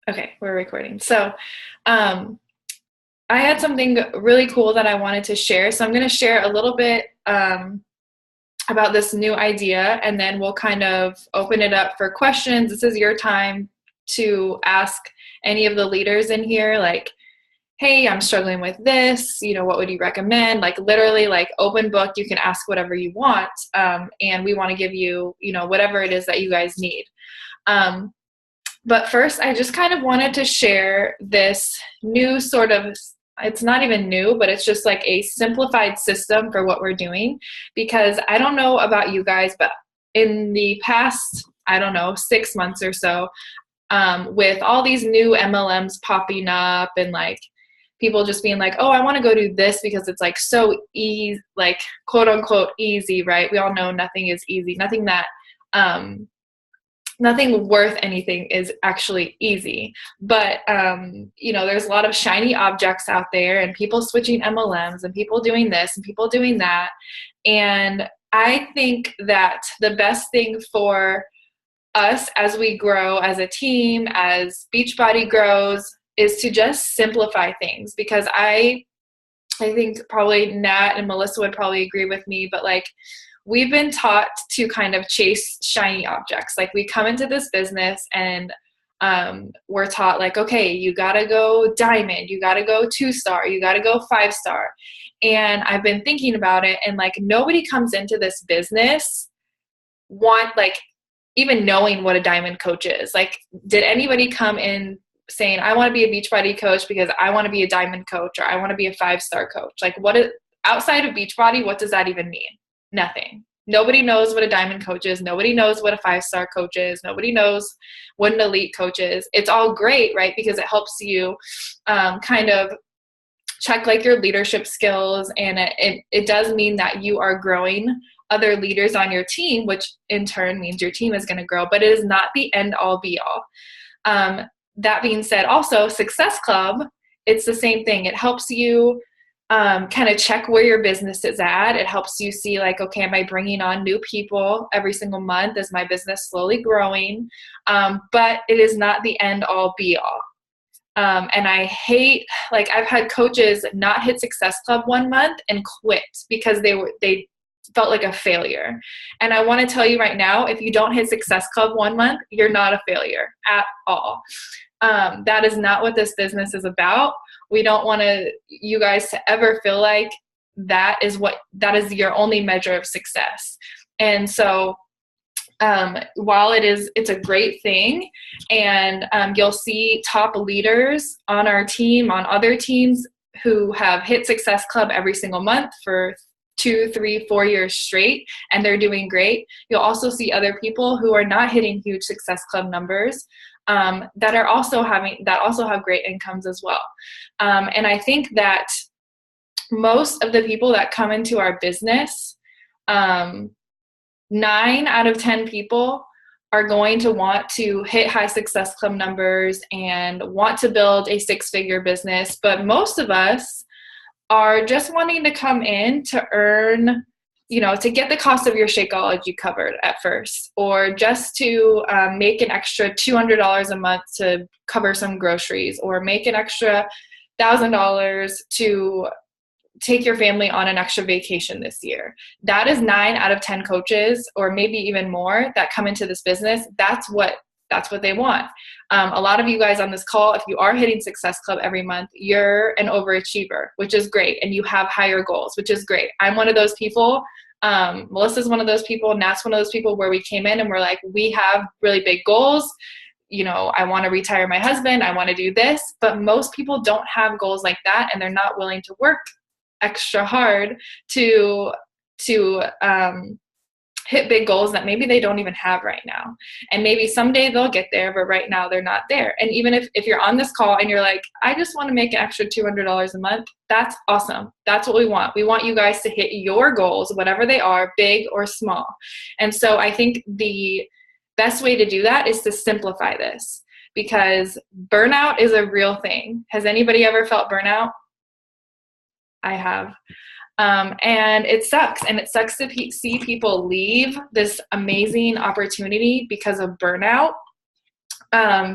Okay, we're recording. So, I had something really cool that I wanted to share. So, I'm going to share a little bit about this new idea, and then we'll kind of open it up for questions. This is your time to ask any of the leaders in here, like, hey, I'm struggling with this. What would you recommend? Like, literally, like, open book. You can ask whatever you want, and we want to give you, whatever it is that you guys need. But first, I just kind of wanted to share this new sort of, it's not even new, but it's just like a simplified system for what we're doing. Because I don't know about you guys, but in the past, I don't know, 6 months or so, with all these new MLMs popping up and like people just being like, oh, I want to go do this because it's like so easy, like quote unquote easy, right? We all know nothing is easy. Nothing worth anything is actually easy. But, there's a lot of shiny objects out there and people switching MLMs and people doing this and people doing that. And I think that the best thing for us as we grow as a team, as Beachbody grows, is to just simplify things. Because I think probably Nat and Melissa would probably agree with me, but like, we've been taught to kind of chase shiny objects. Like, we come into this business and we're taught like, okay, you got to go diamond, you got to go 2-star, you got to go 5-star. And I've been thinking about it, and like, nobody comes into this business even knowing what a diamond coach is. Like, did anybody come in saying, I want to be a Beachbody coach because I want to be a diamond coach, or I want to be a 5-star coach? Like, outside of Beachbody, what does that even mean? Nothing. Nobody knows what a diamond coach is. Nobody knows what a 5-star coach is. Nobody knows what an elite coach is. It's all great, right? Because it helps you kind of check like your leadership skills, and it does mean that you are growing other leaders on your team, which in turn means your team is going to grow, but it is not the end all be all. That being said, also Success Club, it's the same thing. It helps you kind of check where your business is at. It helps you see like, okay, am I bringing on new people every single month? Is my business slowly growing? But it is not the end all be all. And I hate, like, I've had coaches not hit Success Club 1 month and quit because they felt like a failure. And I want to tell you right now, if you don't hit Success Club 1 month, you're not a failure at all. That is not what this business is about. We don't want you guys to ever feel like that is your only measure of success. And so, while it's a great thing, and you'll see top leaders on our team, on other teams who have hit Success Club every single month for 2, 3, 4 years straight, and they're doing great. You'll also see other people who are not hitting huge Success Club numbers, that also have great incomes as well. And I think that most of the people that come into our business, 9 out of 10 people are going to want to hit high Success Club numbers and want to build a 6-figure business. But most of us are just wanting to come in to earn, to get the cost of your Shakeology covered at first, or just to make an extra $200 a month to cover some groceries, or make an extra $1,000 to take your family on an extra vacation this year. That is 9 out of 10 coaches, or maybe even more, that come into this business. That's what they want. A lot of you guys on this call, if you are hitting Success Club every month, you're an overachiever, which is great. And you have higher goals, which is great. I'm one of those people. Melissa's one of those people. Nat's one of those people where we came in and we're like, we have really big goals. I want to retire my husband. I want to do this. But most people don't have goals like that, and they're not willing to work extra hard to hit big goals that maybe they don't even have right now. And maybe someday they'll get there, but right now they're not there. And even if you're on this call and you're like, I just want to make an extra $200 a month, that's awesome. That's what we want. We want you guys to hit your goals, whatever they are, big or small. And so I think the best way to do that is to simplify this, because burnout is a real thing. Has anybody ever felt burnout? I have. And it sucks. And it sucks to see people leave this amazing opportunity because of burnout.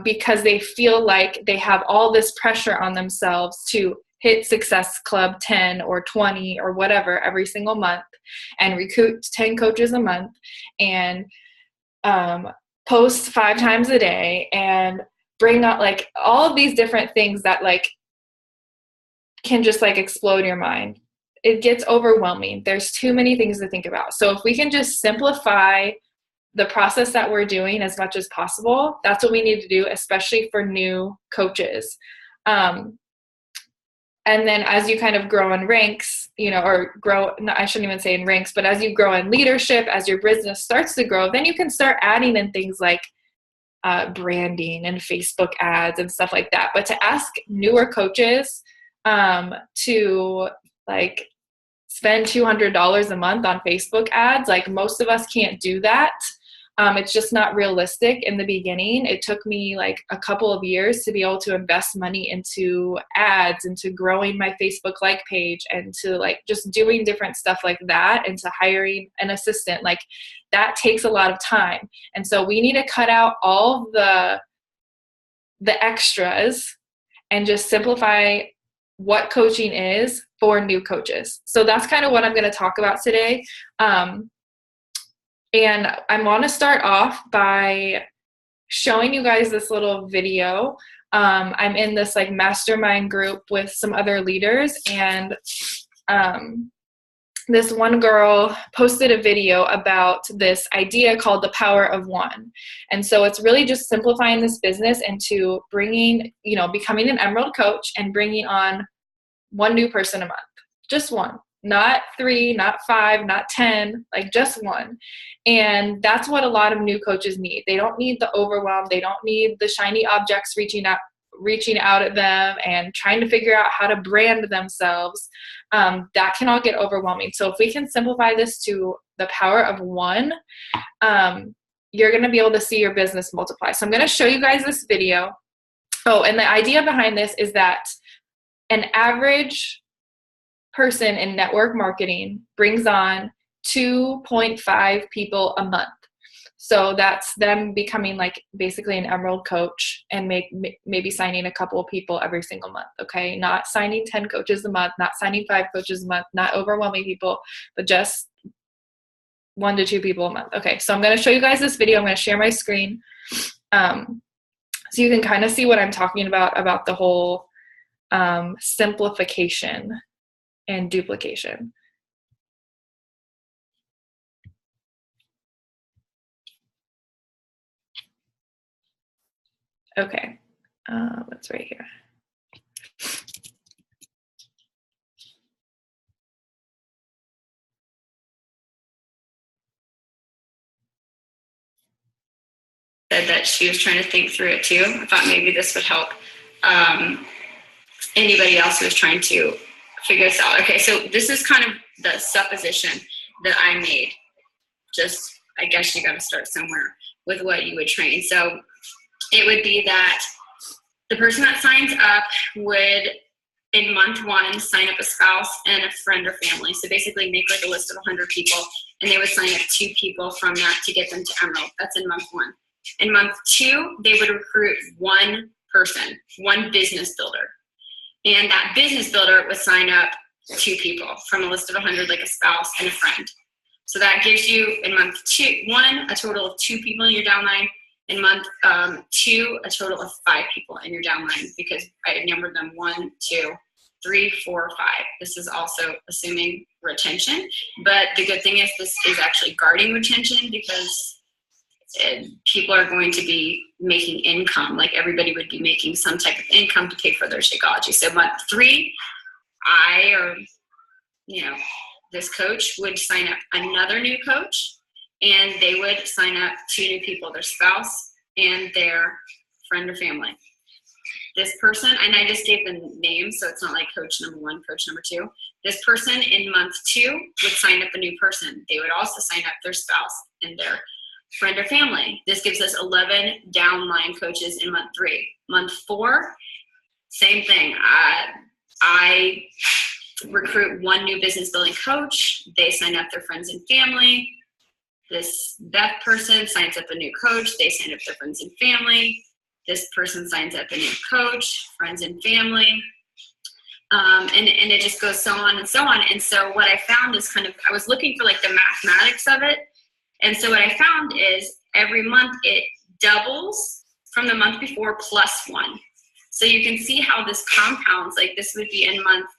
because they feel like they have all this pressure on themselves to hit Success Club 10 or 20 or whatever every single month and recruit 10 coaches a month and post 5 times a day and bring up like all of these different things that like can just like explode your mind. It gets overwhelming. There's too many things to think about. So if we can just simplify the process that we're doing as much as possible, that's what we need to do, especially for new coaches. And then as you kind of grow in ranks, you know, or grow, no, I shouldn't even say in ranks, but as you grow in leadership, as your business starts to grow, then you can start adding in things like branding and Facebook ads and stuff like that. But to ask newer coaches to like spend $200 a month on Facebook ads, like most of us can't do that. It's just not realistic in the beginning. It took me like a couple of years to be able to invest money into ads, into growing my Facebook like page, and to like just doing different stuff like that, and to hiring an assistant. Like that takes a lot of time. And so we need to cut out all the extras and just simplify what coaching is for new coaches. So that's kind of what I'm going to talk about today. And I want to start off by showing you guys this little video. I'm in this like mastermind group with some other leaders, and this one girl posted a video about this idea called the power of one. And so it's really just simplifying this business into bringing, you know, becoming an Emerald coach and bringing on one new person a month, just one. Not 3, not 5, not 10, like just one. And that's what a lot of new coaches need. They don't need the overwhelm. They don't need the shiny objects reaching out at them and trying to figure out how to brand themselves. That can all get overwhelming. So if we can simplify this to the power of one, you're going to be able to see your business multiply. So I'm going to show you guys this video. Oh, and the idea behind this is that an average person in network marketing brings on 2.5 people a month. So that's them becoming like basically an Emerald coach and maybe signing a couple of people every single month. Okay. Not signing 10 coaches a month, not signing 5 coaches a month, not overwhelming people, but just 1 to 2 people a month. Okay. So I'm going to show you guys this video. I'm going to share my screen. So you can kind of see what I'm talking about the whole simplification and duplication. Okay, it's right here. Said that she was trying to think through it too. I thought maybe this would help anybody else who is trying to figure this out. Okay, so this is kind of the supposition that I made. Just, I guess you got to start somewhere with what you would train. So it would be that the person that signs up would, in month 1, sign up a spouse and a friend or family. So basically make like a list of 100 people, and they would sign up 2 people from that to get them to Emerald. That's in month 1. In month 2, they would recruit 1 person, 1 business builder. And that business builder would sign up 2 people from a list of 100, like a spouse and a friend. So that gives you, in month 1, a total of 2 people in your downline. In month 2, a total of 5 people in your downline, because I numbered them 1, 2, 3, 4, 5. This is also assuming retention. But the good thing is this is actually guarding retention, because people are going to be making income. Like everybody would be making some type of income to pay for their Shakeology. So month 3, this coach would sign up another new coach, and they would sign up 2 new people, their spouse and their friend or family. This person, and I just gave them names, so it's not like coach number 1, coach number 2. This person in month 2 would sign up a new person. They would also sign up their spouse and their friend or family. This gives us 11 downline coaches in month 3. Month 4, same thing. I recruit 1 new business building coach. They sign up their friends and family. That person signs up a new coach. They sign up their friends and family. this person signs up a new coach, friends and family. And it just goes so on and so on. And so what I found is I was looking for like the mathematics of it. And so what I found is every month it doubles from the month before plus 1. So you can see how this compounds. Like this would be in month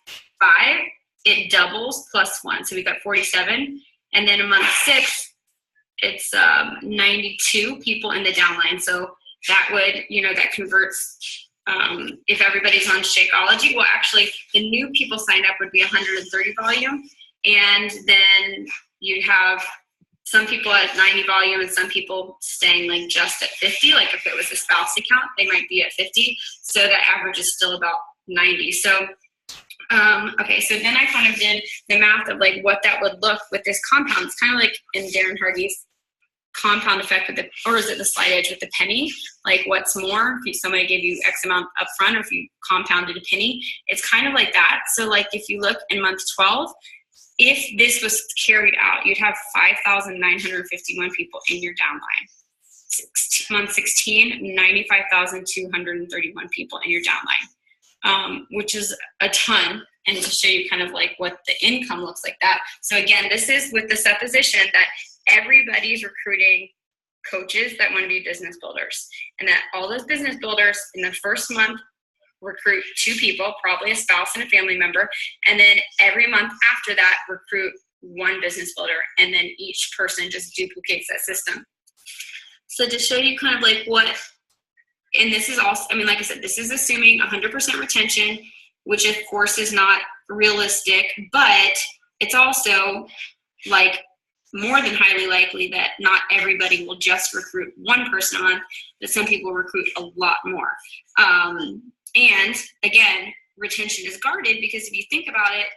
5, it doubles plus 1. So we got 47. And then in month 6, it's 92 people in the downline. So that would, that converts. If everybody's on Shakeology, well, actually, the new people sign up would be 130 volume, and then you'd have some people at 90 volume and some people staying like just at 50. Like if it was a spouse account, they might be at 50. So that average is still about 90. So, okay, so then I kind of did the math of like what that would look with this compound. It's kind of like in Darren Hardy's compound effect with or is it the slide edge with the penny? Like what's more, if somebody gave you X amount up front, or if you compounded a penny, it's kind of like that. So like if you look in month 12, if this was carried out, you'd have 5,951 people in your downline. Month 16, 95,231 people in your downline, which is a ton. And to show you kind of like what the income looks like that. So again, this is with the supposition that everybody's recruiting coaches that want to be business builders, and that all those business builders in the first month recruit 2 people, probably a spouse and a family member, and then every month after that recruit 1 business builder, and then each person just duplicates that system. So to show you kind of like what, and this is also, like I said, this is assuming 100% retention, which of course is not realistic, but it's also like more than highly likely that not everybody will just recruit 1 person a month, that some people recruit a lot more. And again, retention is guarded, because if you think about it,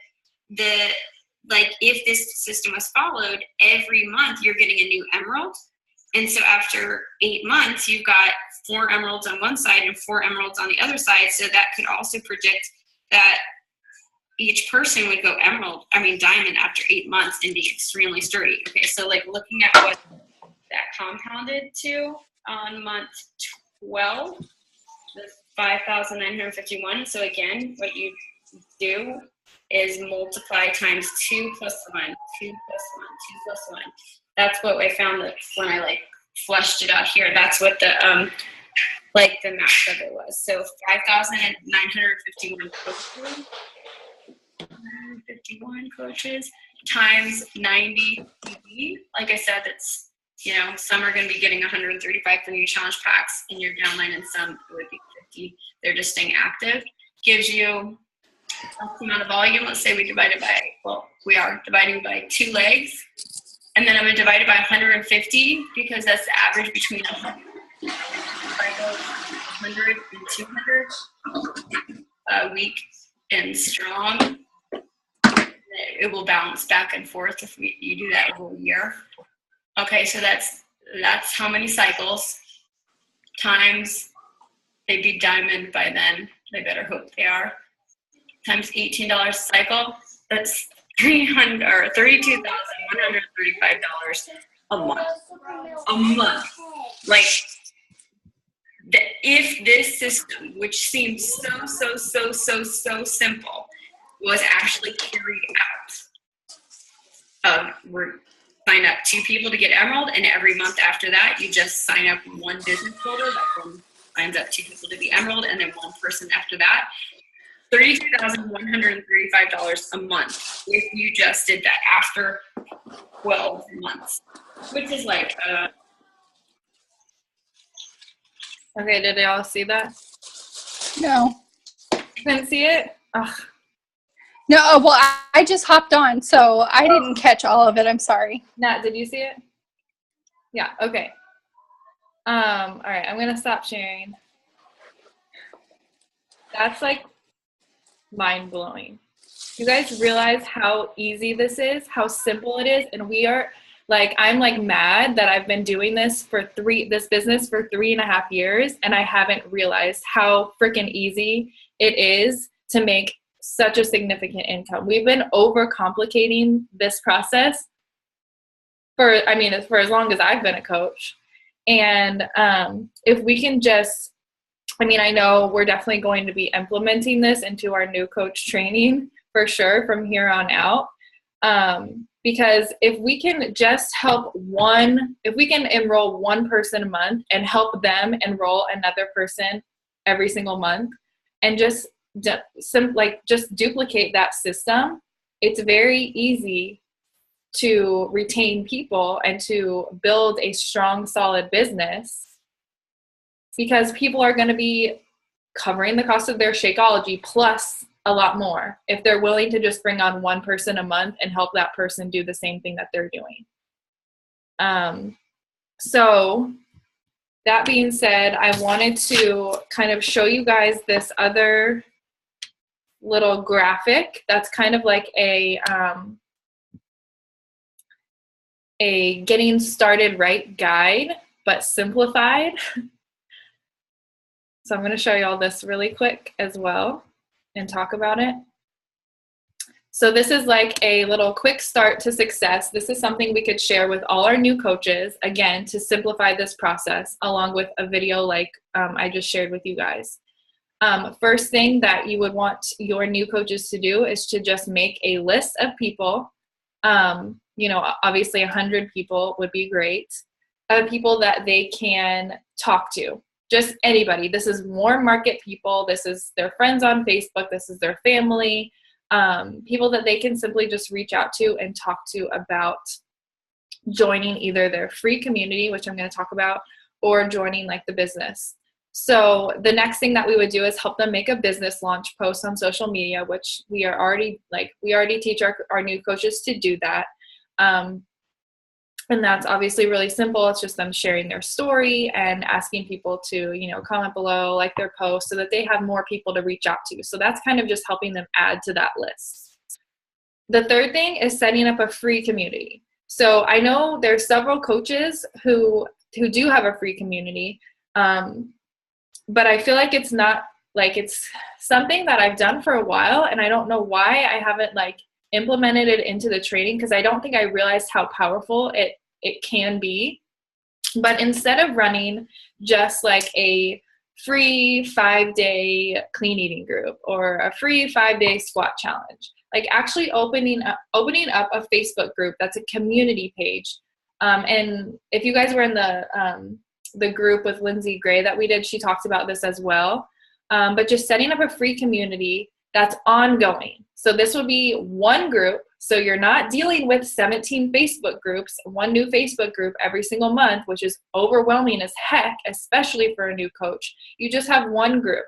if this system was followed, every month you're getting a new emerald. And so after 8 months, you've got 4 emeralds on one side and 4 emeralds on the other side. So that could also predict that each person would go diamond after 8 months and be extremely sturdy. Okay, so like looking at what that compounded to on month 12, the 5,951. So again, what you do is multiply times 2 plus 1, 2 plus 1, 2 plus 1. That's what I found that when I like fleshed it out here. That's what the the math of it was. So 5,951 coaches. 151 coaches times 90 PB. Like I said, that's, some are going to be getting 135 for new challenge packs in your downline, and some would be 50. They're just staying active. Gives you the amount of volume. Let's say we are dividing by 2 legs, and then I'm going to divide it by 150, because that's the average between 100 and 200 weak and strong. It will bounce back and forth if you do that over a year. Okay, so that's how many cycles times they'd be diamond by then. They better hope they are. Times $18 a cycle. That's $32,135 a month. A month. Like, if this system, which seems so simple, was actually carried out. Sign up 2 people to get emerald, and every month after that, you just sign up 1 business builder that signs up 2 people to be emerald, and then 1 person after that. $32,135 a month if you just did that after 12 months, which is like. Okay, did they all see that? No. You couldn't see it? Ugh. No, well, I just hopped on, so I didn't catch all of it. I'm sorry. Nat, did you see it? Yeah, okay. All right, I'm going to stop sharing. That's like mind-blowing. You guys realize how easy this is, how simple it is, and we are I'm mad that I've been doing this business for 3.5 years, and I haven't realized how freaking easy it is to make such a significant income. We've been overcomplicating this process for as long as I've been a coach. And if we can just I mean, I know we're definitely going to be implementing this into our new coach training for sure from here on out. Because if we can just if we can enroll one person a month and help them enroll another person every single month, and just duplicate that system, it's very easy to retain people and to build a strong, solid business, because people are going to be covering the cost of their Shakeology plus a lot more if they're willing to just bring on one person a month and help that person do the same thing that they're doing. So that being said, I wanted to kind of show you guys this other little graphic that's kind of like a getting started right guide, but simplified. So I'm going to show you all this really quick as well and talk about it. So this is like a little quick start to success. This is something we could share with all our new coaches, again, to simplify this process, along with a video like I just shared with you guys. First thing that you would want your new coaches to do is to just make a list of people. Obviously 100 people would be great, of people that they can talk to. Just anybody. This is warm market people. This is their friends on Facebook. This is their family. People that they can simply just reach out to and talk to about joining either their free community, which I'm going to talk about, or joining like the business. So the next thing that we would do is help them make a business launch post on social media, which we already teach our new coaches to do that. And that's obviously really simple. It's just them sharing their story and asking people to, comment below, like their post, so that they have more people to reach out to. So that's kind of just helping them add to that list. The third thing is setting up a free community. So I know there's several coaches who do have a free community, but I feel like it's not it's something that I've done for a while, and I don't know why I haven't implemented it into the training, because I don't think I realized how powerful it can be. But instead of running just a free 5-day clean eating group or a free 5-day squat challenge, actually opening up a Facebook group that's a community page. And if you guys were in the group with Lindsay Gray that we did, she talked about this as well. But just setting up a free community that's ongoing. So this would be one group. So you're not dealing with 17 Facebook groups, one new Facebook group every single month, which is overwhelming as heck, especially for a new coach. You just have one group.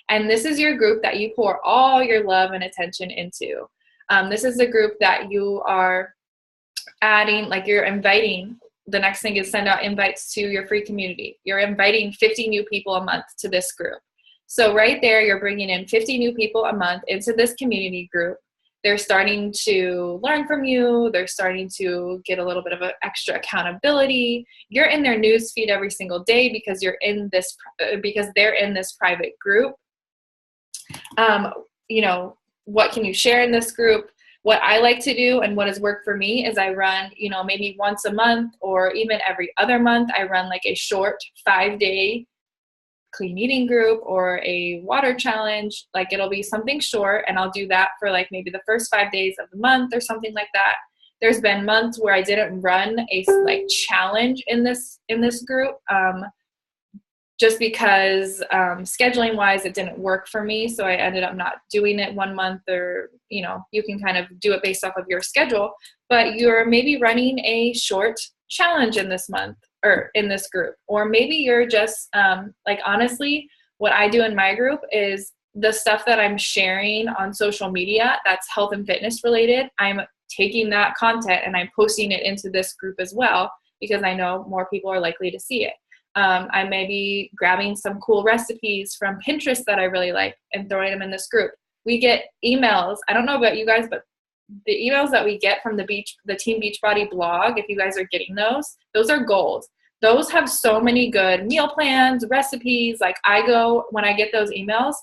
And this is your group that you pour all your love and attention into. This is the group that you are adding, you're inviting. The next thing is send out invites to your free community. You're inviting 50 new people a month to this group. So right there, you're bringing in 50 new people a month into this community group. They're starting to learn from you. They're starting to get a little bit of an extra accountability. You're in their news feed every single day because they're in this private group. What can you share in this group? What I like to do and what has worked for me is I run, maybe once a month or even every other month, I run a short 5-day clean eating group or a water challenge. It'll be something short, and I'll do that for maybe the first 5 days of the month or something like that. There's been months where I didn't run a challenge in this group, just because scheduling wise it didn't work for me, so I ended up not doing it one month. Or you can kind of do it based off of your schedule, but you're maybe running a short challenge in this month or in this group. Or maybe you're just honestly, what I do in my group is the stuff that I'm sharing on social media that's health and fitness related, I'm taking that content and I'm posting it into this group as well, because I know more people are likely to see it. I may be grabbing some cool recipes from Pinterest that I really like and throwing them in this group. We get emails. I don't know about you guys, but the emails that we get from the Team Beachbody blog, if you guys are getting those are gold. Those have so many good meal plans, recipes. When I get those emails,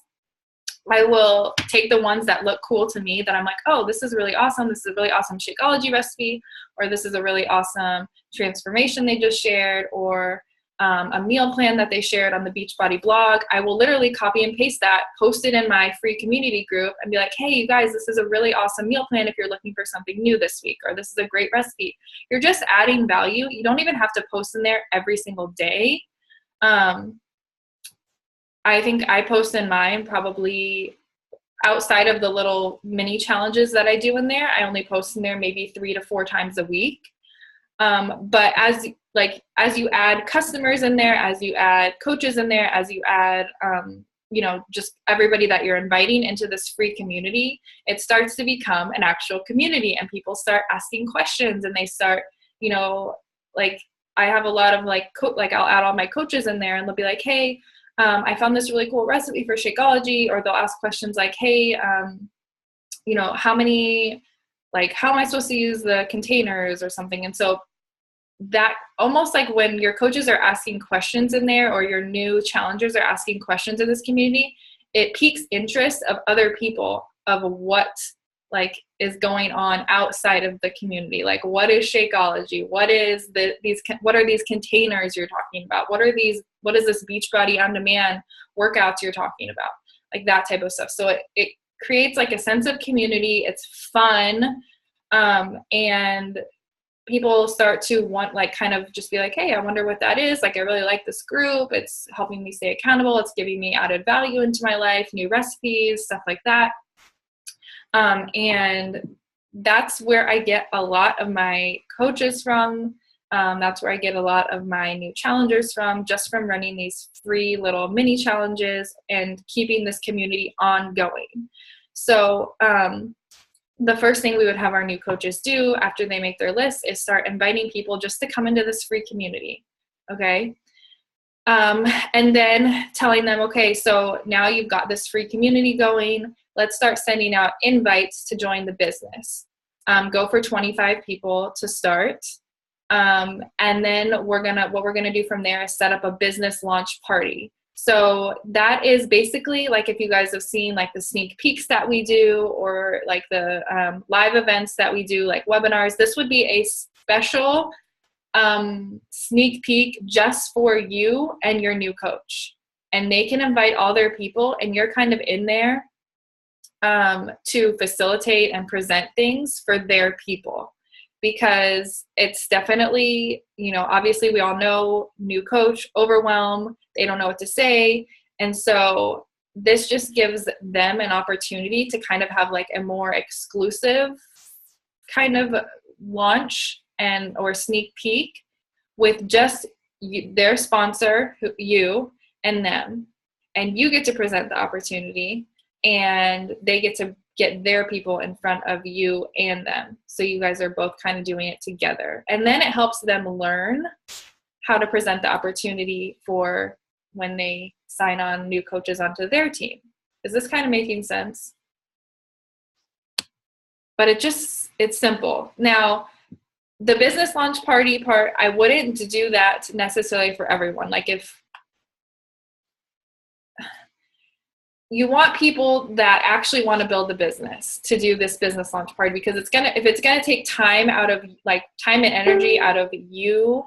I will take the ones that look cool to me that I'm oh, this is really awesome. This is a really awesome Shakeology recipe, or this is a really awesome transformation they just shared, or a meal plan that they shared on the Beachbody blog, I will literally copy and paste that, post it in my free community group, and be like, hey, you guys, this is a really awesome meal plan if you're looking for something new this week, or this is a great recipe. You're just adding value. You don't even have to post in there every single day. I think I post in mine probably outside of the little mini challenges that I do in there. I only post in there maybe 3 to 4 times a week. But as you add customers in there, as you add coaches in there, as you add, just everybody that you're inviting into this free community, it starts to become an actual community, and people start asking questions, and they start, I have a lot of I'll add all my coaches in there, and they'll be like, hey, I found this really cool recipe for Shakeology, or they'll ask questions like, hey, how am I supposed to use the containers or something? And so that almost like when your coaches are asking questions in there, or your new challengers are asking questions in this community, it piques interest of other people of what is going on outside of the community. Like, what is Shakeology? What are these containers you're talking about? What is this Beachbody on demand workouts you're talking about? Like that type of stuff. So it creates like a sense of community. It's fun. And people start to want kind of just be like, hey, I wonder what that is. Like, I really like this group. It's helping me stay accountable. It's giving me added value into my life, new recipes, stuff like that. And that's where I get a lot of my coaches from. That's where I get a lot of my new challengers from, just from running these free little mini challenges and keeping this community ongoing. So, the first thing we would have our new coaches do after they make their list is start inviting people just to come into this free community. Okay. And then telling them, okay, so now you've got this free community going. Let's start sending out invites to join the business. Go for 25 people to start. And then what we're going to do from there is set up a business launch party. So that is basically like, if you guys have seen like the sneak peeks that we do, or like the live events that we do, like webinars, this would be a special sneak peek just for you and your new coach. And they can invite all their people, and you're kind of in there to facilitate and present things for their people. Because it's definitely, obviously we all know new coach, overwhelm, they don't know what to say. And so this just gives them an opportunity to kind of have like a more exclusive kind of launch or sneak peek with just their sponsor, you and them. And you get to present the opportunity, and they get to get their people in front of you and them. So you guys are both kind of doing it together. And then it helps them learn how to present the opportunity for when they sign on new coaches onto their team. Is this kind of making sense? But it's simple. Now, the business launch party part, I wouldn't do that necessarily for everyone. Like, if you want people that actually want to build the business to do this business launch party, because if it's gonna take time and energy out of you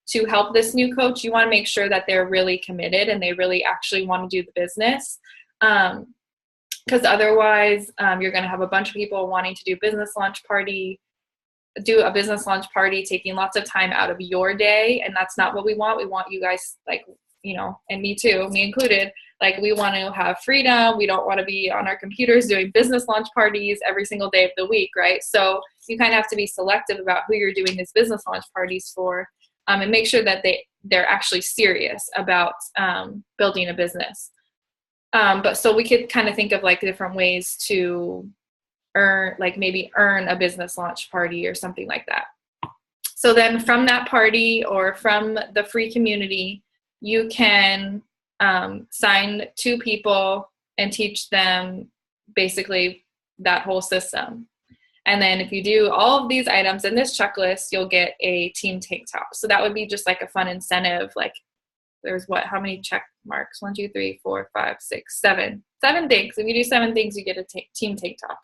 to help this new coach, you want to make sure that they're really committed and they really actually want to do the business. Because otherwise, you're gonna have a bunch of people wanting to do a business launch party, taking lots of time out of your day, and that's not what we want. We want you guys, and me too, me included, we want to have freedom. We don't want to be on our computers doing business launch parties every single day of the week, right? So you kind of have to be selective about who you're doing these business launch parties for, and make sure that they're actually serious about building a business. But so we could kind of think of different ways to earn a business launch party or something like that. So then from that party or from the free community, you can sign 2 people and teach them basically that whole system. And then if you do all of these items in this checklist, you'll get a team tank top. So that would be just like a fun incentive. There's how many check marks? 1, 2, 3, 4, 5, 6, 7. 7 things. If you do 7 things, you get a team tank top.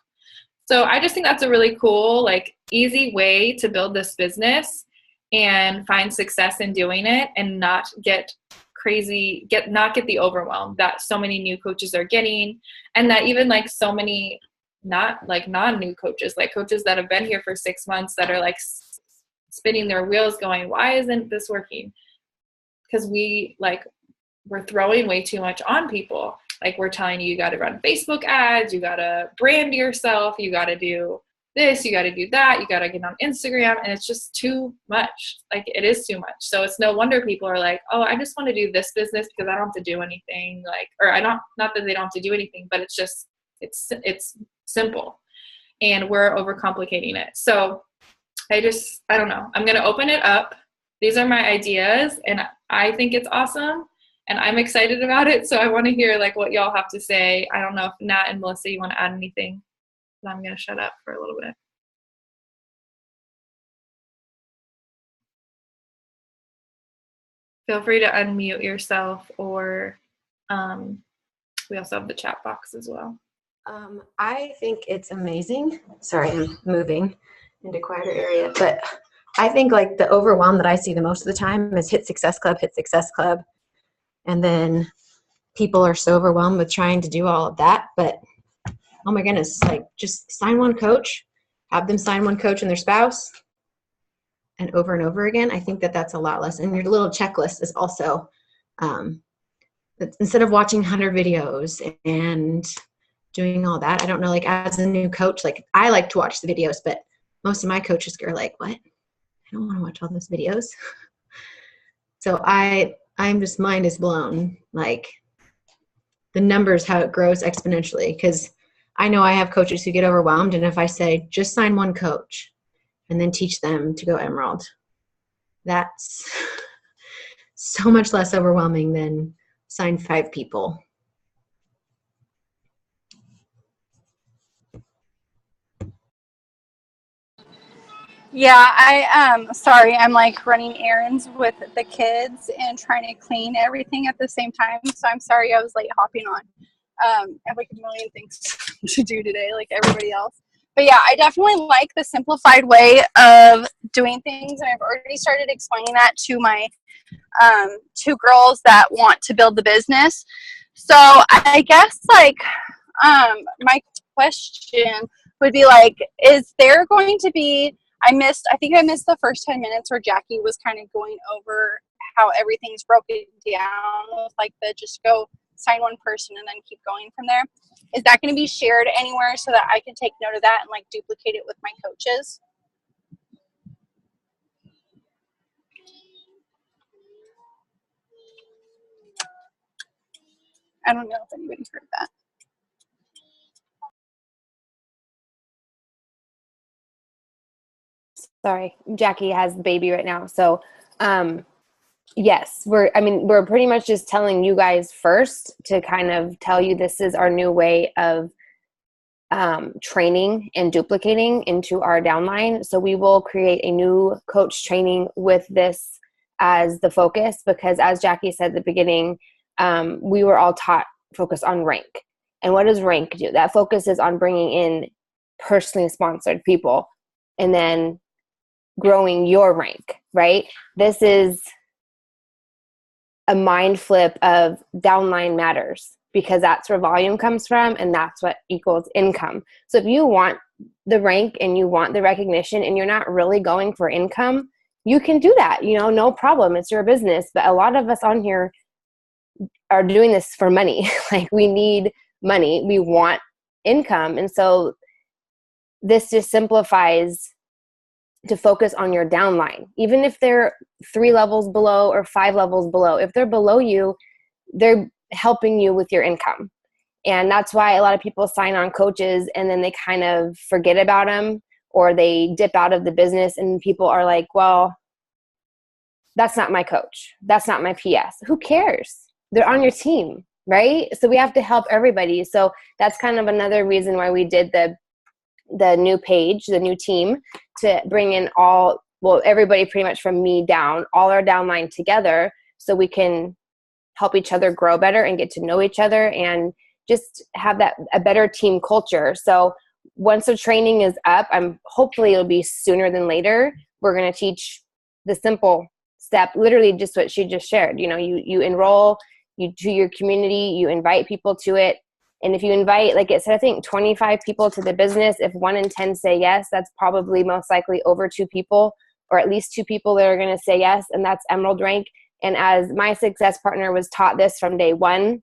So I just think that's a really cool, easy way to build this business. and find success in doing it and not get crazy, not get the overwhelm that so many new coaches are getting, and that even like so many not like non-new coaches, like coaches that have been here for 6 months that are like spinning their wheels going, why isn't this working? Because we're throwing way too much on people. Like we're telling you, you got to run Facebook ads, you got to brand yourself, you got to do this, you got to do that, you got to get on Instagram, and it's just too much. Like it is too much. So it's no wonder people are like, oh, I just want to do this business because I don't have to do anything. Like, or not that they don't have to do anything, but it's just, it's simple, and we're overcomplicating it. So I don't know. I'm going to open it up. These are my ideas, and I think it's awesome, and I'm excited about it. So I want to hear like what y'all have to say. I don't know if Nat and Melissa, you want to add anything? I'm going to shut up for a little bit. Feel free to unmute yourself, or we also have the chat box as well. I think it's amazing. Sorry, I'm moving into a quieter area, but I think like the overwhelm that I see the most of the time is hit Success Club. And then people are so overwhelmed with trying to do all of that, but oh my goodness, like just sign one coach, have them sign one coach and their spouse, and over again. I think that that's a lot less. And your little checklist is also, instead of watching 100 videos and doing all that, I don't know, like as a new coach, like I like to watch the videos, but most of my coaches are like, what? I don't want to watch all those videos. So I'm just, mind is blown, like the numbers, how it grows exponentially. Because I know I have coaches who get overwhelmed, and if I say just sign one coach and then teach them to go Emerald, that's so much less overwhelming than sign 5 people. Yeah, sorry, I'm like running errands with the kids and trying to clean everything at the same time. So I'm sorry I was late hopping on. I have like a million things to do today, like everybody else. But yeah, I definitely like the simplified way of doing things, and I've already started explaining that to my 2 girls that want to build the business. So I guess like my question would be like, is there going to be, I think I missed the first 10 minutes where Jackie was kind of going over how everything's broken down with like the just go sign one person and then keep going from there. Is that going to be shared anywhere so that I can take note of that and like duplicate it with my coaches? I don't know if anybody's heard that. Sorry, Jackie has the baby right now. So, yes, we're pretty much just telling you guys first to kind of tell you this is our new way of training and duplicating into our downline. So we will create a new coach training with this as the focus, because as Jackie said at the beginning, we were all taught focus on rank. And what does rank do? That focuses on bringing in personally sponsored people and then growing your rank, right? This is a mind flip of downline matters, because that's where volume comes from, and that's what equals income. So if you want the rank and you want the recognition and you're not really going for income, you can do that, no problem. It's your business. But a lot of us on here are doing this for money. Like we need money. We want income. And so this just simplifies to focus on your downline. Even if they're 3 levels below or 5 levels below, if they're below you, they're helping you with your income. And that's why a lot of people sign on coaches and then they kind of forget about them, or they dip out of the business, and people are like, well, that's not my coach. That's not my PS. Who cares? They're on your team, right? So we have to help everybody. So that's kind of another reason why we did the new page, the new team, to bring in everybody pretty much from me down, all our downline together, so we can help each other grow better and get to know each other and just have a better team culture. So once the training is up, hopefully it'll be sooner than later. We're going to teach the simple step, literally just what she just shared. You enroll, you do your community, you invite people to it. And if you invite, like it said, I think 25 people to the business, if 1 in 10 say yes, that's probably most likely over 2 people, or at least 2 people that are going to say yes. And that's Emerald rank. And as my success partner was taught this from day one,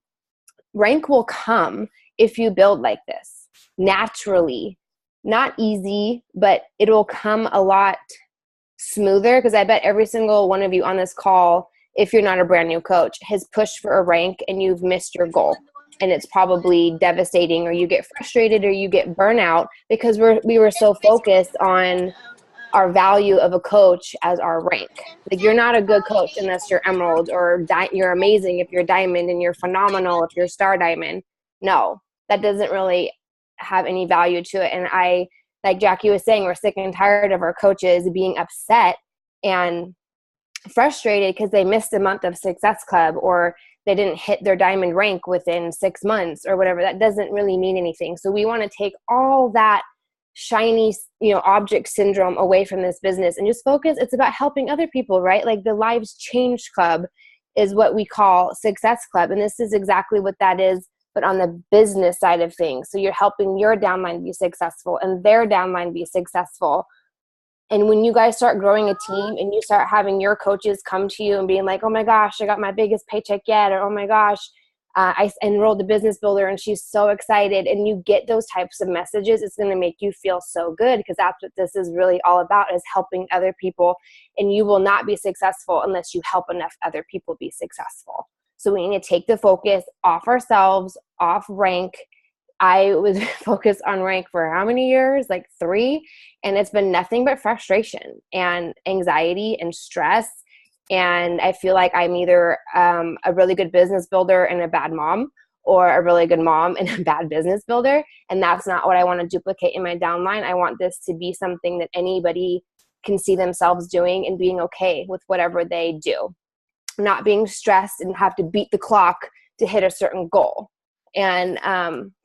rank will come if you build like this naturally. Not easy, but it'll come a lot smoother, because I bet every single one of you on this call, if you're not a brand new coach, has pushed for a rank and you've missed your goal. And it's probably devastating, or you get frustrated, or you get burnout because we were so focused on our value of a coach as our rank. Like, you're not a good coach unless you're Emerald, or you're amazing if you're Diamond, and you're phenomenal if you're Star Diamond. No, that doesn't really have any value to it. And like Jackie was saying, we're sick and tired of our coaches being upset and frustrated because they missed a month of Success Club, or they didn't hit their Diamond rank within 6 months or whatever. That doesn't really mean anything. So we want to take all that shiny, object syndrome away from this business and just focus. It's about helping other people, right? Like the Lives Changed Club is what we call Success Club. And this is exactly what that is, but on the business side of things. So you're helping your downline be successful and their downline be successful. And when you guys start growing a team and you start having your coaches come to you and being like, oh my gosh, I got my biggest paycheck yet, or oh my gosh, I enrolled a business builder and she's so excited, and you get those types of messages, it's going to make you feel so good, because that's what this is really all about, is helping other people. And you will not be successful unless you help enough other people be successful. So we need to take the focus off ourselves, off rank. I was focused on rank for how many years? Like 3. And it's been nothing but frustration and anxiety and stress. And I feel like I'm either a really good business builder and a bad mom, or a really good mom and a bad business builder. And that's not what I want to duplicate in my downline. I want this to be something that anybody can see themselves doing and being okay with whatever they do. Not being stressed and have to beat the clock to hit a certain goal. And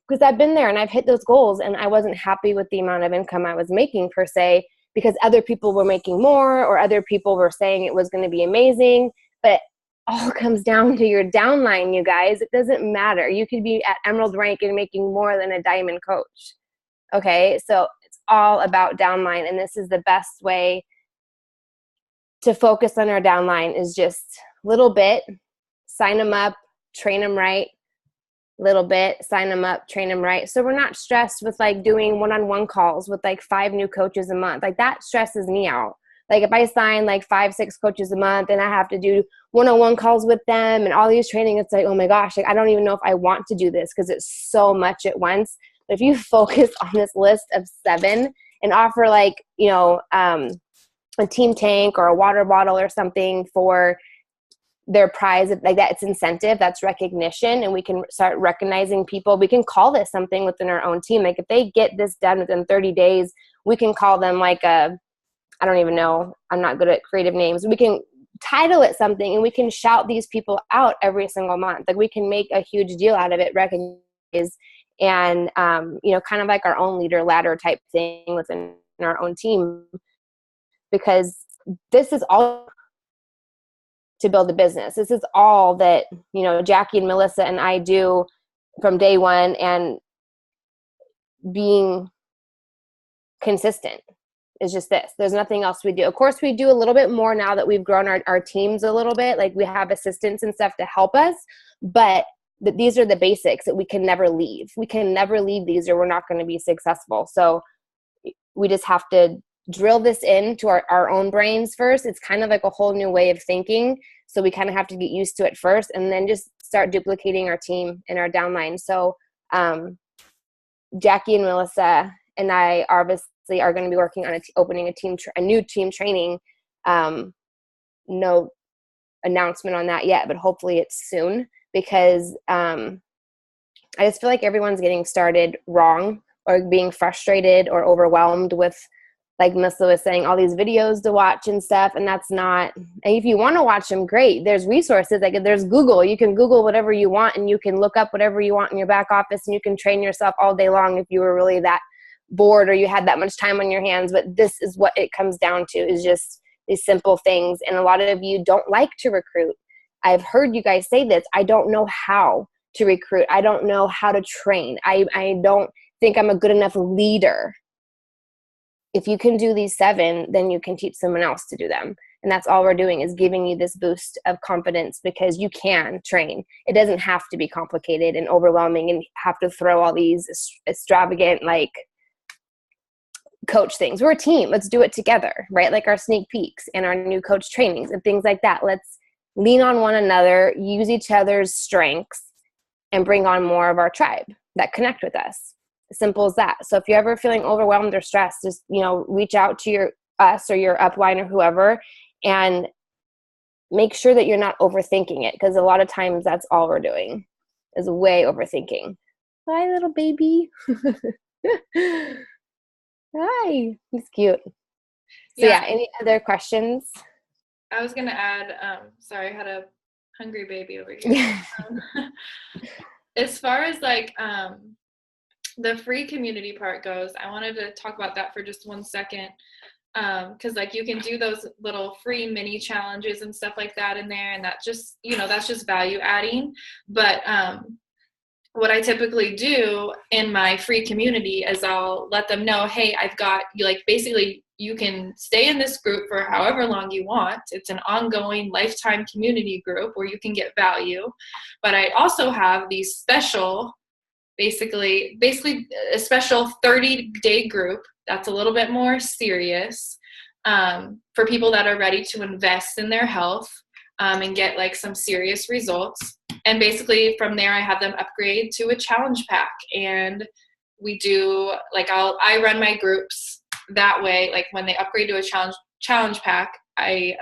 because I've been there and I've hit those goals, and I wasn't happy with the amount of income I was making per se, because other people were making more, or other people were saying it was going to be amazing. But all comes down to your downline, you guys. It doesn't matter. You could be at Emerald rank and making more than a Diamond coach. Okay, so it's all about downline, and this is the best way to focus on our downline, is just little bit, sign them up, train them right. Little bit, sign them up, train them right. So we're not stressed with like doing one-on-one calls with like 5 new coaches a month. Like that stresses me out. Like if I sign like 5, 6 coaches a month and I have to do one-on-one calls with them and all these training, it's like, oh my gosh, like I don't even know if I want to do this because it's so much at once. But if you focus on this list of 7 and offer like, a team tank or a water bottle or something for their prize, like that, it's incentive, that's recognition, and we can start recognizing people. We can call this something within our own team. Like if they get this done within 30 days, we can call them like I don't even know, I'm not good at creative names. We can title it something, and we can shout these people out every single month. Like we can make a huge deal out of it, recognize, and kind of like our own leader ladder type thing within our own team, because this is all to build a business. This is all that, Jackie and Melissa and I do from day one, and being consistent is just this. There's nothing else we do. Of course, we do a little bit more now that we've grown our teams a little bit. Like we have assistants and stuff to help us, but these are the basics that we can never leave. We can never leave these, or we're not going to be successful. So we just have to drill this into our own brains first. It's kind of like a whole new way of thinking. So we kind of have to get used to it first, and then just start duplicating our team and our downline. So Jackie and Melissa and I obviously are going to be working on opening a new team training. No announcement on that yet, but hopefully it's soon, because I just feel like everyone's getting started wrong, or being frustrated or overwhelmed with, like Melissa was saying, all these videos to watch and stuff. And that's not, and if you want to watch them, great. There's resources. Like there's Google. You can Google whatever you want, and you can look up whatever you want in your back office, and you can train yourself all day long if you were really that bored or you had that much time on your hands. But this is what it comes down to, is just these simple things. And a lot of you don't like to recruit. I've heard you guys say this. I don't know how to recruit. I don't know how to train. I don't think I'm a good enough leader. If you can do these 7, then you can teach someone else to do them. And that's all we're doing, is giving you this boost of confidence, because you can train. It doesn't have to be complicated and overwhelming and have to throw all these extravagant, like, coach things. We're a team. Let's do it together, right? Like our sneak peeks and our new coach trainings and things like that. Let's lean on one another, use each other's strengths, and bring on more of our tribe that connect with us. Simple as that. So if you're ever feeling overwhelmed or stressed, just, reach out to us or your upline or whoever, and make sure that you're not overthinking it, because a lot of times that's all we're doing, is way overthinking. Hi, little baby. Hi, he's cute. So yeah, any other questions? I was gonna add, sorry, I had a hungry baby over here. As far as like the free community part goes, I wanted to talk about that for just 1 second. Because like you can do those little free mini challenges and stuff like that in there, and that just, that's just value adding. But what I typically do in my free community is I'll let them know, hey, I've got you, like, basically you can stay in this group for however long you want. It's an ongoing lifetime community group where you can get value. But I also have these special, basically a special 30-day group that's a little bit more serious, for people that are ready to invest in their health, and get like some serious results. And basically from there, I have them upgrade to a challenge pack, and we do like, I run my groups that way. Like when they upgrade to a challenge pack, I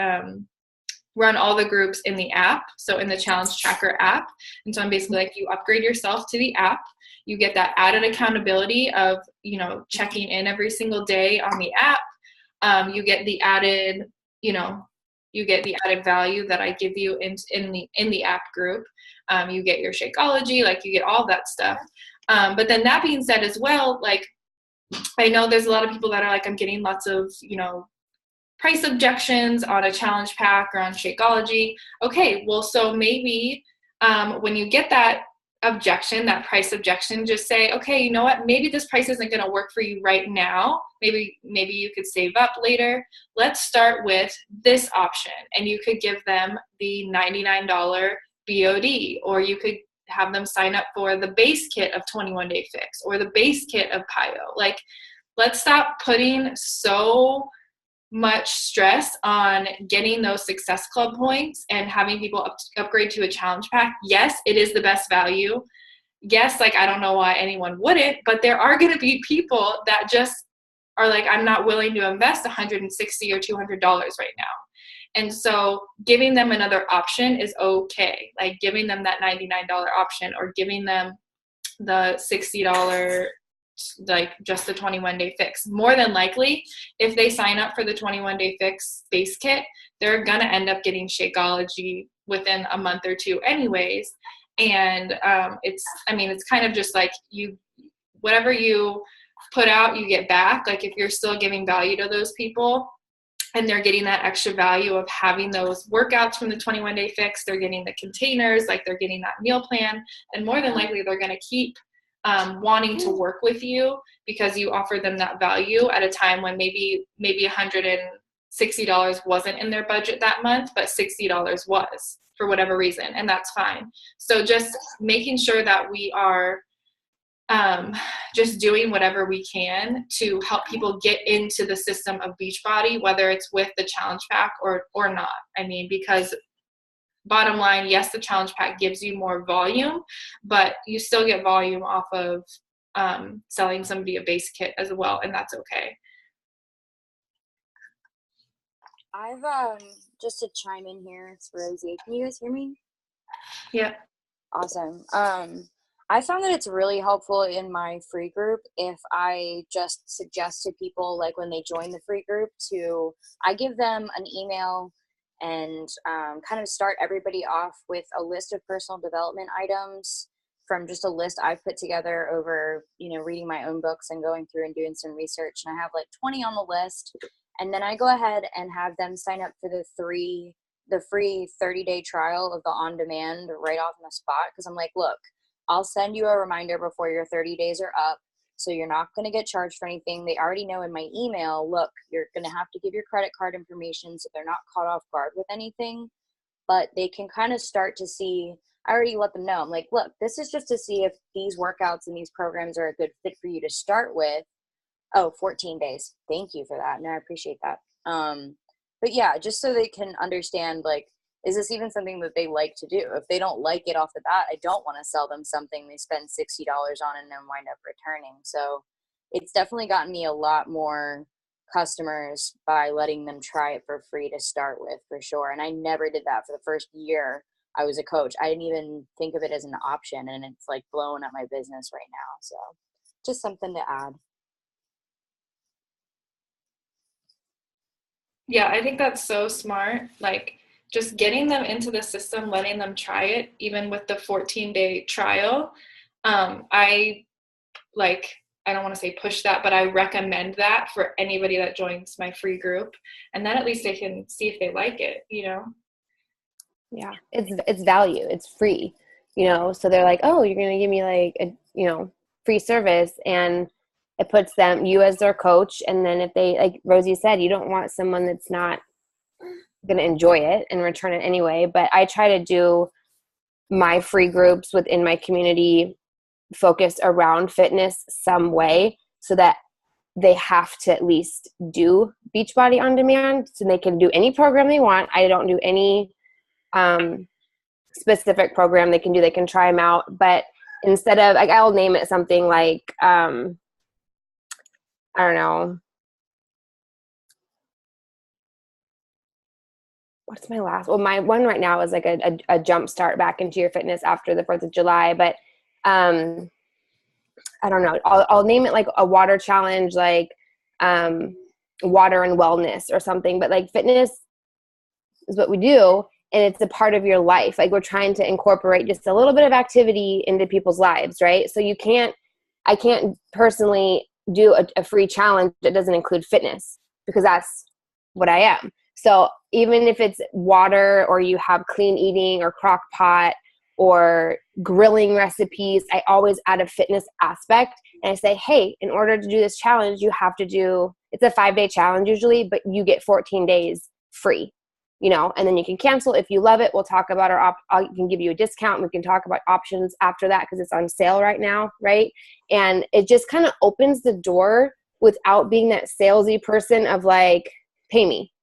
run all the groups in the app, so in the challenge tracker app. And so I'm basically like, you upgrade yourself to the app, you get that added accountability of, checking in every single day on the app. You get the added, value that I give you in the app group. You get your Shakeology, like you get all that stuff. But then that being said as well, like, I know there's a lot of people that are like, I'm getting lots of, price objections on a challenge pack or on Shakeology. Okay, well, so maybe when you get that objection, that price objection, just say, okay, you know what, maybe this price isn't going to work for you right now. Maybe you could save up later. Let's start with this option. And you could give them the $99 BOD, or you could have them sign up for the base kit of 21 Day Fix or the base kit of PIO. Like, let's stop putting so much stress on getting those Success Club points and having people upgrade to a challenge pack. Yes, it is the best value. Yes, like, I don't know why anyone wouldn't, but there are going to be people that just are like, I'm not willing to invest $160 or $200 right now. And so giving them another option is okay. Like giving them that $99 option, or giving them the $60, like just the 21 Day Fix. More than likely, if they sign up for the 21 Day Fix base kit, they're going to end up getting Shakeology within a month or two anyways. And it's kind of just like, whatever you put out, you get back. Like if you're still giving value to those people and they're getting that extra value of having those workouts from the 21 Day Fix, they're getting the containers, like they're getting that meal plan, and more than likely they're going to keep wanting to work with you because you offer them that value at a time when maybe $160 wasn't in their budget that month, but $60 was for whatever reason, and that's fine. So just making sure that we are just doing whatever we can to help people get into the system of Beachbody, whether it's with the challenge pack or not. I mean, because bottom line, yes, the challenge pack gives you more volume, but you still get volume off of selling somebody a base kit as well, and that's okay. I've just to chime in here, it's Rosie. Can you guys hear me? Yeah. Awesome. I found that it's really helpful in my free group if I just suggest to people, like when they join the free group, I give them an email and kind of start everybody off with a list of personal development items from just a list I've put together over, reading my own books and going through and doing some research. And I have like 20 on the list. And then I go ahead and have them sign up for the free 30-day trial of the on-demand right off in the spot. Because I'm like, look, I'll send you a reminder before your 30 days are up. So you're not going to get charged for anything. They already know in my email, look, you're going to have to give your credit card information so they're not caught off guard with anything. But they can kind of start to see, I already let them know. I'm like, look, this is just to see if these workouts and these programs are a good fit for you to start with. Oh, 14 days. Thank you for that. No, I appreciate that. But yeah, just so they can understand, like, is this even something that they like to do? If they don't like it off the bat, I don't want to sell them something they spend $60 on and then wind up returning. So it's definitely gotten me a lot more customers by letting them try it for free to start with, for sure. And I never did that for the first year I was a coach. I didn't even think of it as an option, and it's like blowing up my business right now. So just something to add. Yeah, I think that's so smart. Like, just getting them into the system, letting them try it, even with the 14-day trial. I don't want to say push that, but I recommend that for anybody that joins my free group. And then at least they can see if they like it, you know? Yeah, it's value. It's free, so they're like, oh, you're going to give me like a, free service, and it puts you as their coach. And then if they, like Rosie said, you don't want someone that's not going to enjoy it and return it anyway. But I try to do my free groups within my community focused around fitness some way, so that they have to at least do Beachbody on demand, so they can do any program they want. I don't do any specific program they can do. They can try them out, but instead of, like, I'll name it something like I don't know, what's my last, well, my one right now is like a jump start back into your fitness after the 4th of July, but I don't know, I'll name it like a water challenge, like water and wellness or something. But like, fitness is what we do, and it's a part of your life. Like, we're trying to incorporate just a little bit of activity into people's lives, right? So I can't personally do a free challenge that doesn't include fitness, because that's what I am. So even if it's water, or you have clean eating or crock pot or grilling recipes, I always add a fitness aspect. And I say, hey, in order to do this challenge, you have to do, it's a 5-day challenge usually, but you get 14 days free, and then you can cancel if you love it. We'll talk about I can give you a discount. We can talk about options after that, because it's on sale right now, right? And it just kind of opens the door without being that salesy person of like, pay me,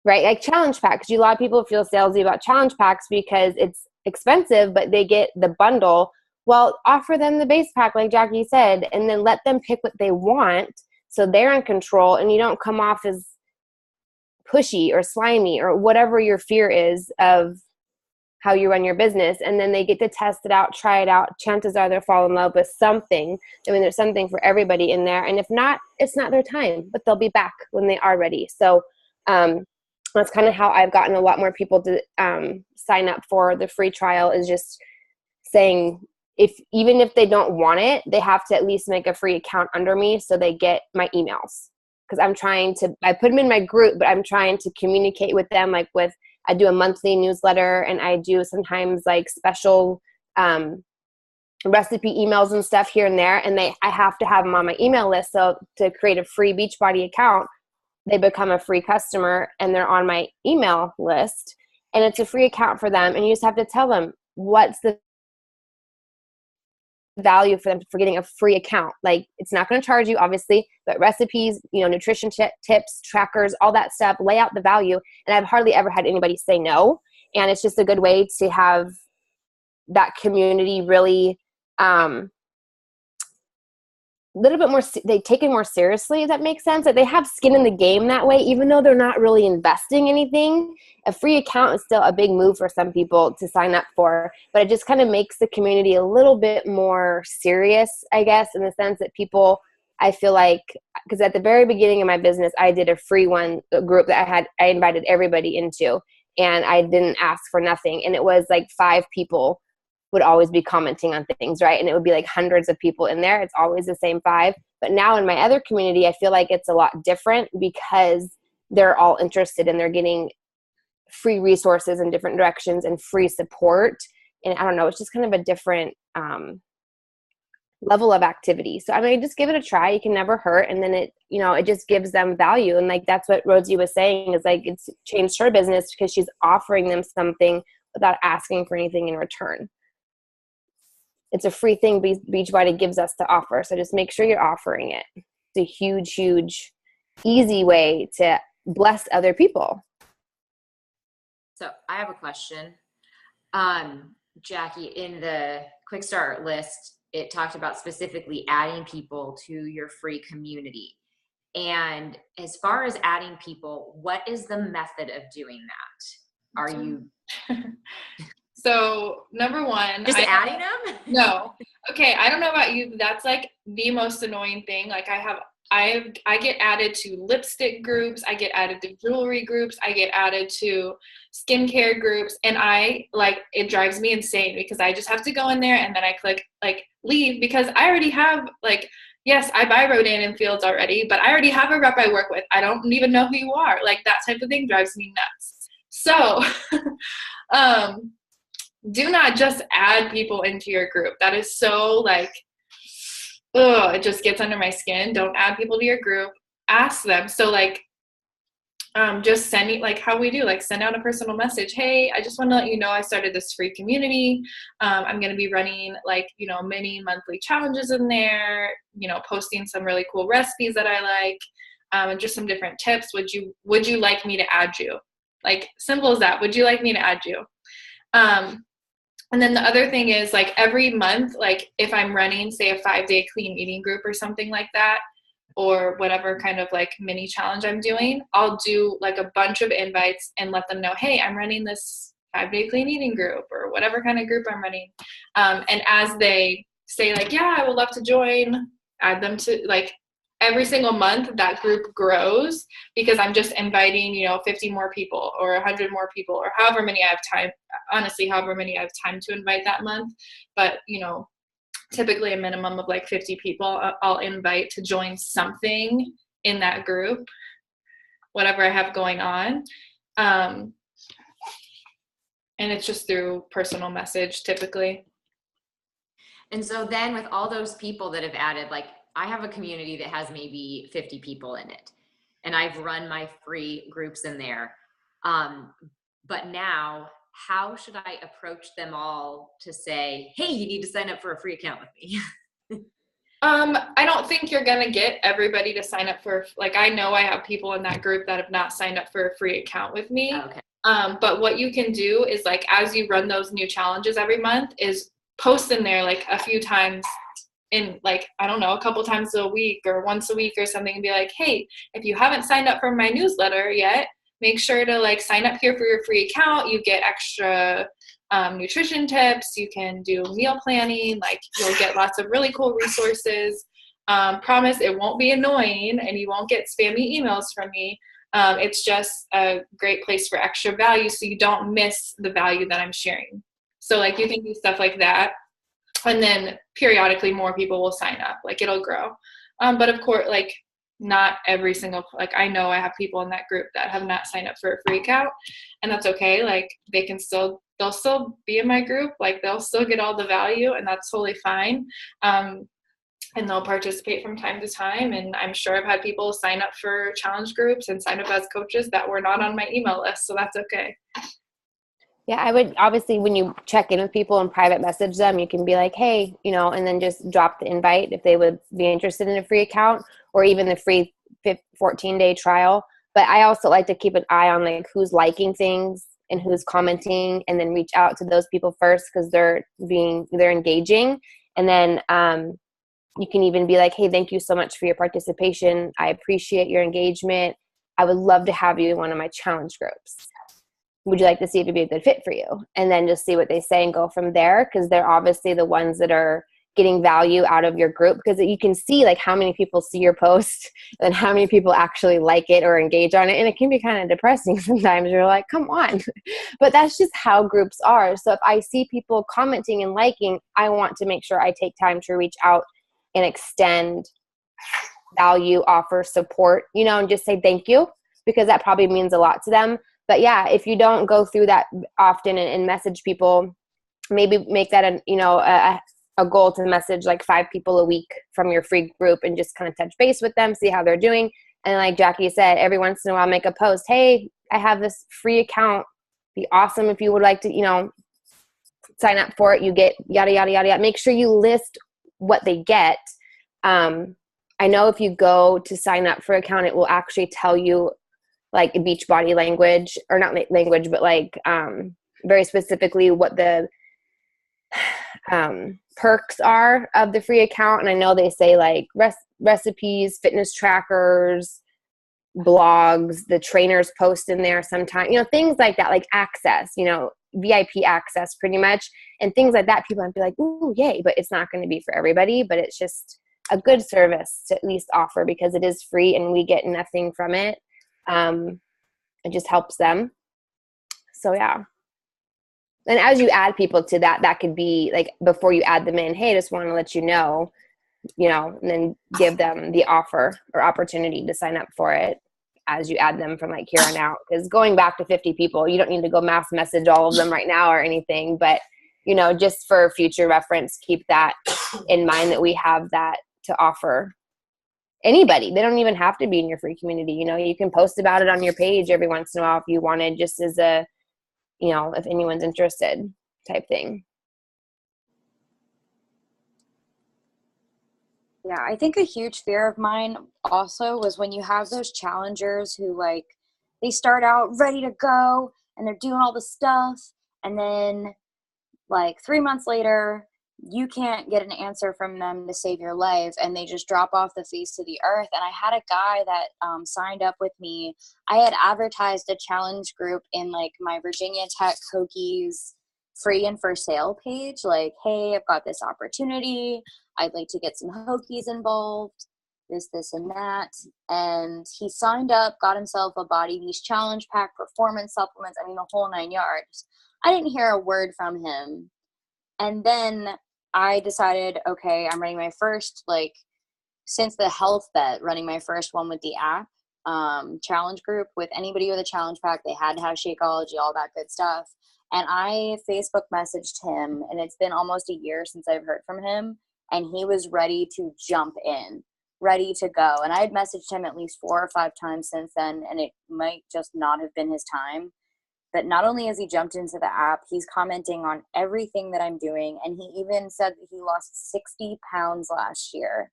right? Like challenge packs. A lot of people feel salesy about challenge packs because it's expensive, but they get the bundle. Well, offer them the base pack, like Jackie said, and then let them pick what they want, so they're in control, and you don't come off as pushy or slimy or whatever your fear is of how you run your business. And then they get to test it out, try it out. Chances are they'll fall in love with something. I mean, there's something for everybody in there. And if not, it's not their time, but they'll be back when they are ready. So that's kind of how I've gotten a lot more people to sign up for the free trial, is just saying, even if they don't want it, they have to at least make a free account under me so they get my emails. Because I put them in my group, but I'm trying to communicate with them. Like I do a monthly newsletter, and I do sometimes like special recipe emails and stuff here and there. And I have to have them on my email list. So to create a free Beachbody account, they become a free customer and they're on my email list, and it's a free account for them. And you just have to tell them what's the value for them for getting a free account. Like, it's not going to charge you, obviously, but recipes, nutrition tips, trackers, all that stuff, lay out the value. And I've hardly ever had anybody say no. And it's just a good way to have that community really little bit more, they take it more seriously, if that makes sense. Like, they have skin in the game that way, even though they're not really investing anything. A free account is still a big move for some people to sign up for, but it just kind of makes the community a little bit more serious, I guess, in the sense that people, I feel like, because at the very beginning of my business, I did a free group that I invited everybody into, and I didn't ask for nothing. And it was like 5 people would always be commenting on things, right? And it would be like hundreds of people in there. It's always the same 5. But now in my other community, I feel like it's a lot different, because they're all interested and they're getting free resources in different directions and free support. And I don't know, it's just kind of a different level of activity. So I mean, just give it a try. You can never hurt. And then it, you know, it just gives them value. And like, that's what Rosie was saying, is like, it's changed her business because she's offering them something without asking for anything in return. It's a free thing Beachbody gives us to offer. So just make sure you're offering it. It's a huge, huge, easy way to bless other people. So I have a question. Jackie, in the quick start list, it talked about specifically adding people to your free community. And as far as adding people, what is the method of doing that? Are you So number one, just adding them? No. Okay, I don't know about you, but that's like the most annoying thing. Like I get added to lipstick groups, I get added to jewelry groups, I get added to skincare groups, and it drives me insane because I just have to go in there and then I click like leave, because I already have like, yes, I buy Rodan and Fields already, but I already have a rep I work with. I don't even know who you are. Like, that type of thing drives me nuts. So do not just add people into your group. That is so like, it just gets under my skin. Don't add people to your group. Ask them. So like, just sending, like how we do, like send out a personal message. Hey, I just want to let you know I started this free community. I'm going to be running like, you know, mini monthly challenges in there, you know, posting some really cool recipes that I like, and just some different tips. Would you like me to add you? Like, simple as that. Would you like me to add you? And then the other thing is, like, every month, like if I'm running, say, a 5-day clean eating group or something like that, or whatever kind of like mini challenge I'm doing, I'll do like a bunch of invites and let them know, hey, I'm running this 5-day clean eating group or whatever kind of group I'm running. And as they say like, yeah, I would love to join, add them to, like, every single month that group grows because I'm just inviting, you know, 50 more people or 100 more people or however many I have time, honestly, however many I have time to invite that month. But, you know, typically a minimum of like 50 people I'll invite to join something in that group, whatever I have going on. And it's just through personal message typically. And so then with all those people that have added, like I have a community that has maybe 50 people in it, and I've run my free groups in there. But now, how should I approach them all to say, hey, you need to sign up for a free account with me? I don't think you're going to get everybody to sign up for, like, I know I have people in that group that have not signed up for a free account with me. Okay. But what you can do is, like, as you run those new challenges every month, is post in there like a few times in, like, I don't know, a couple times a week or once a week or something, and be like, hey, if you haven't signed up for my newsletter yet, make sure to like sign up here for your free account. You get extra nutrition tips. You can do meal planning. Like, you'll get lots of really cool resources. Promise it won't be annoying and you won't get spammy emails from me. It's just a great place for extra value so you don't miss the value that I'm sharing. So like, you can do stuff like that. And then periodically more people will sign up. Like, it'll grow. But of course, like, not every single, like, I know I have people in that group that have not signed up for a free account, and that's okay. Like, they'll still be in my group. Like, they'll still get all the value, and that's totally fine. And they'll participate from time to time. And I'm sure I've had people sign up for challenge groups and sign up as coaches that were not on my email list. So that's okay. Yeah, I would, obviously, when you check in with people and private message them, you can be like, hey, you know, and then just drop the invite if they would be interested in a free account or even the free 14-day trial. But I also like to keep an eye on like who's liking things and who's commenting, and then reach out to those people first because they're engaging. And then you can even be like, hey, thank you so much for your participation. I appreciate your engagement. I would love to have you in one of my challenge groups. Would you like to see if it'd be a good fit for you? And then just see what they say and go from there, because they're obviously the ones that are getting value out of your group, because you can see like how many people see your post and how many people actually like it or engage on it. And it can be kind of depressing sometimes. You're like, come on. But that's just how groups are. So if I see people commenting and liking, I want to make sure I take time to reach out and extend value, offer support, you know, and just say thank you. because that probably means a lot to them. But yeah, if you don't go through that often and message people, maybe make that a goal to message like 5 people a week from your free group and just kind of touch base with them, see how they're doing. And like Jackie said, every once in a while, make a post. Hey, I have this free account. Be awesome if you would like to, sign up for it. You get yada, yada, yada, yada. Make sure you list what they get. I know if you go to sign up for an account, it will actually tell you like Beachbody language, or not language, but like very specifically what the perks are of the free account. And I know they say like recipes, fitness trackers, blogs, the trainers post in there sometimes, things like that, like access, VIP access pretty much, and things like that. People might be like, ooh, yay, but it's not going to be for everybody, but it's just a good service to at least offer because it is free and we get nothing from it. It just helps them. So yeah. And as you add people to that could be like before you add them in, hey, I just want to let you know, and then give them the offer or opportunity to sign up for it as you add them from like here on out. Because going back to 50 people, you don't need to go mass message all of them right now or anything. But, just for future reference, keep that in mind that we have that to offer anybody. They don't even have to be in your free community. You can post about it on your page every once in a while if you wanted, just as a, if anyone's interested type thing. Yeah, I think a huge fear of mine also was when you have those challengers who like, they start out ready to go and they're doing all the stuff. And then like 3 months later, you can't get an answer from them to save your life and they just drop off the face of the earth. And I had a guy that signed up with me. I had advertised a challenge group in like my Virginia Tech Hokies free and for sale page. Like, hey, I've got this opportunity. I'd like to get some Hokies involved, this, and that. And he signed up, got himself a Body Beast challenge pack, performance supplements, the whole 9 yards. I didn't hear a word from him. And then I decided, okay, I'm running my first, since the health bet, running my first one with the app challenge group with anybody with a challenge pack. They had to have Shakeology, all that good stuff. And I Facebook messaged him, and it's been almost a year since I've heard from him. And he was ready to jump in, ready to go. And I had messaged him at least 4 or 5 times since then, and it might just not have been his time. But not only has he jumped into the app, he's commenting on everything that I'm doing. And he even said that he lost 60 pounds last year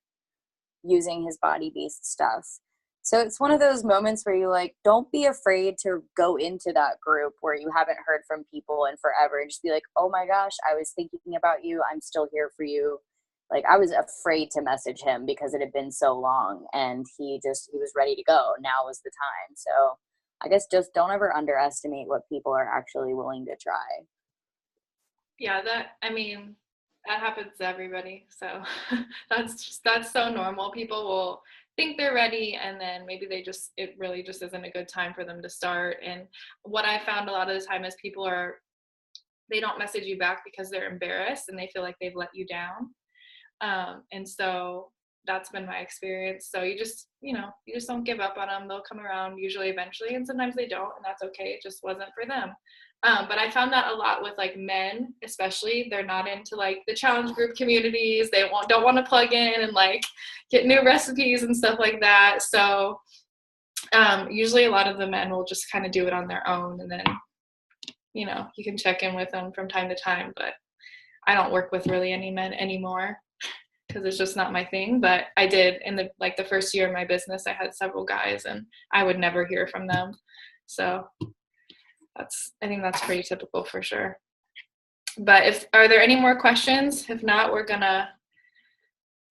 using his Body Beast stuff. So it's one of those moments where you don't be afraid to go into that group where you haven't heard from people in forever and just be like, oh my gosh, I was thinking about you. I'm still here for you. I was afraid to message him because it had been so long, and he was ready to go. Now was the time. So I guess just don't ever underestimate what people are actually willing to try. Yeah, that happens to everybody. So that's so normal. People will think they're ready, and then maybe it really just isn't a good time for them to start. And what I found a lot of the time is they don't message you back because they're embarrassed and they feel like they've let you down. And so that's been my experience. So you just don't give up on them. They'll come around usually eventually, and sometimes they don't, and that's okay. It just wasn't for them. But I found that a lot with men, especially. They're not into the challenge group communities. They don't want to plug in and get new recipes and stuff like that. So usually a lot of the men will just kind of do it on their own, and then you can check in with them from time to time. But I don't work with really any men anymore, because it's just not my thing. But I did in the first year of my business. I had several guys, and I would never hear from them. So I think that's pretty typical for sure. But are there any more questions? If not, we're gonna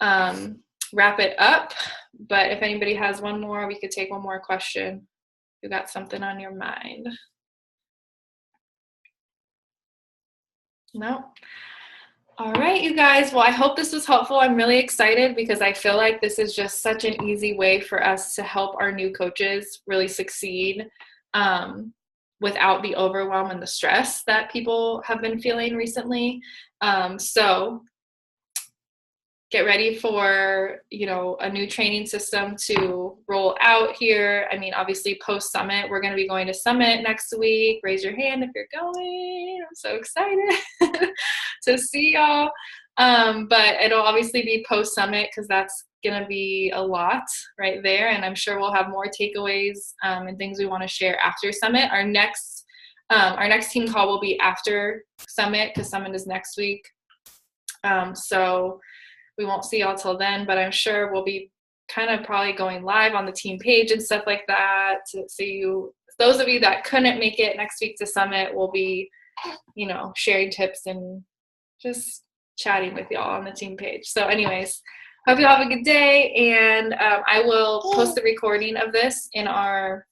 wrap it up. But if anybody has one more, we could take one more question. You got something on your mind? No? All right, you guys. Well, I hope this was helpful. I'm really excited because I feel like this is just such an easy way for us to help our new coaches really succeed without the overwhelm and the stress that people have been feeling recently. So get ready for, you know, a new training system to roll out here. I mean, obviously post Summit, we're going to be going to Summit next week. Raise your hand if you're going. I'm so excited to see y'all. But it'll obviously be post Summit because that's going to be a lot right there. And I'm sure we'll have more takeaways and things we want to share after Summit. Our next team call will be after Summit because Summit is next week. So we won't see y'all till then, but I'm sure we'll be kind of probably going live on the team page and stuff like that to see you. Those of you that couldn't make it next week to Summit will be, you know, sharing tips and just chatting with y'all on the team page. So anyways, hope you all have a good day, and I will post the recording of this in our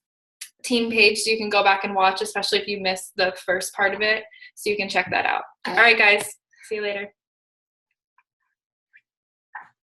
team page so you can go back and watch, especially if you missed the first part of it, so you can check that out. All right, guys. See you later.